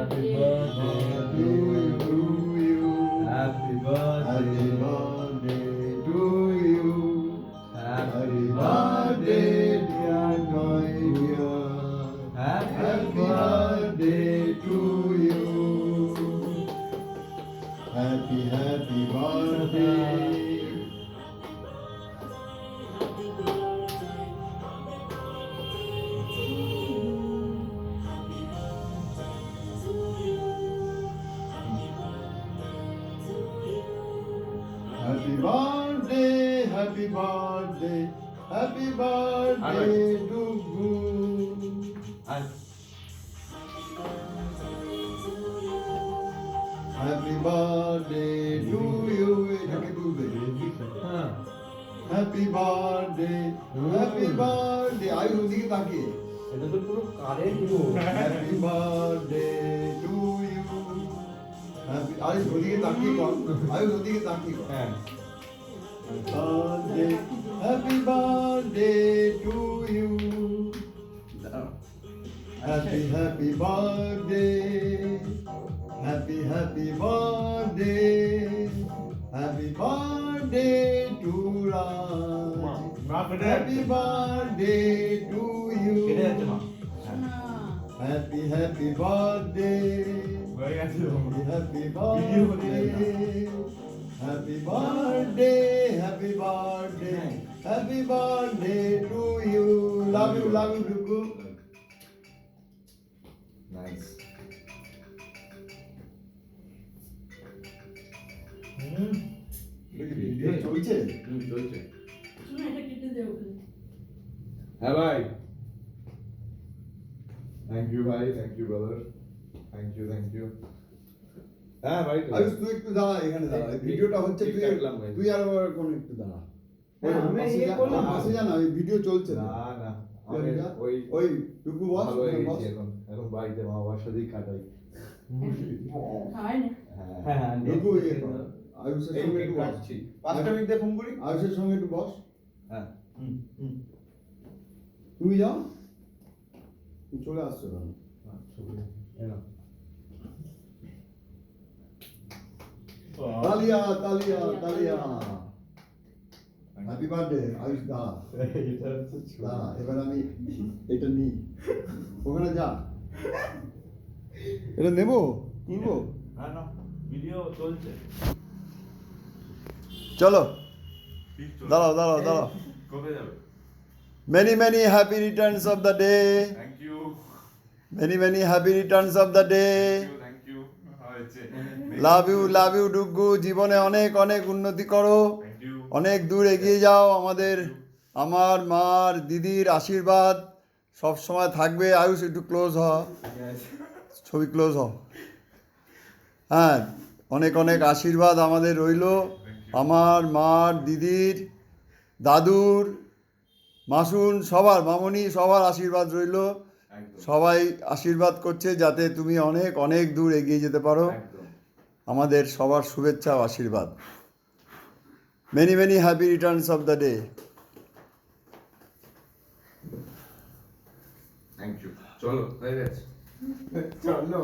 Happy birthday to you. Happy birthday to you. Happy birthday, dear my dear. Happy birthday to you. Happy birthday. Happy birthday, happy birthday, happy birthday to you. Happy birthday to you. এটাকে তুলবে। Happy birthday, happy birthday. আয়ু ওদিকে তাকিয়ে। এটা তো পুরো current Happy birthday to you. Happy আয়ু ওদিকে তাকিয়ে কর। আয়ু ওদিকে তাকিয়ে কর। হ্যাঁ Birthday, happy birthday to you. Happy birthday. Happy birthday. Happy birthday to Raj. Happy birthday to কেটে যাচ্ছে you. মা Happy birthday. হয়ে গেছে Happy Video হতে birthday. Happy birthday. Happy birthday. Happy birthday to you. Love you, Dugu. Nice video চলছে? চলছে শোনো, এটা কেটে দে ওখানে। হ্যাঁ ভাই থ্যাংক ইউ ভাই thank you brother thank you হ্যাঁ ভাই আয়ুষ তুই একটু দাঁড়া, এখানে দাঁড়া। এই ভিডিওটা হচ্ছে, ঠিক তুই রাখলাম ভাই। তুই আর কোন একটু দাঁড়া। হ্যাঁ, আমি ইয়ে করলাম। পাশে যা না, ওই ভিডিও চলছে তো। না না ওই আমি যা, ওই ওই টুকু বস, ভালো হয়ে বস। গেছি এখন বাড়িতে মা বাবার সাথেই কাটাই খাওয়াই না। হ্যাঁ টুকু ইয়ে কর। আয়ুষের সঙ্গে একটু বস। 5টা মিনিট দিয়ে ফোন করি আয়ুষের সঙ্গে একটু বস। হ্যাঁ তুমি যাও, তুমি চলে আসছো কেন? তালিয়া তালিয়া তালিয়া। Happy birthday Ayush. দাঁড়া দাঁড়া, এবার আমি এটা নিই। ওখানে যা, এটা নেবো, তুলবো। না না ভিডিও চলছে চলো দাঁড়াও। কবে যাবে Many happy returns of the day. Thank you Many happy returns of the day. Thank you হয়েছে লাভ ইউ ডুগু। জীবনে অনেক উন্নতি করো, থ্যাংক ইউ অনেক দূর এগিয়ে যাও। আমার মার দিদির আশীর্বাদ সব সময় থাকবে। আয়ুষ একটু ক্লোজ হ, ছবি ক্লোজ হ। হ্যাঁ, অনেক আশীর্বাদ আমাদের রইলো। আমার মার, দিদির, দাদুর, মাসুন, সবার, মামনি, সবার আশীর্বাদ রইলো। একদম সবাই আশীর্বাদ করছে যাতে তুমি অনেক দূর এগিয়ে যেতে পারো। একদম আমাদের সবার শুভেচ্ছা ও আশীর্বাদ। Many happy returns of the day. Thank you চলো হয়ে গেছে চলো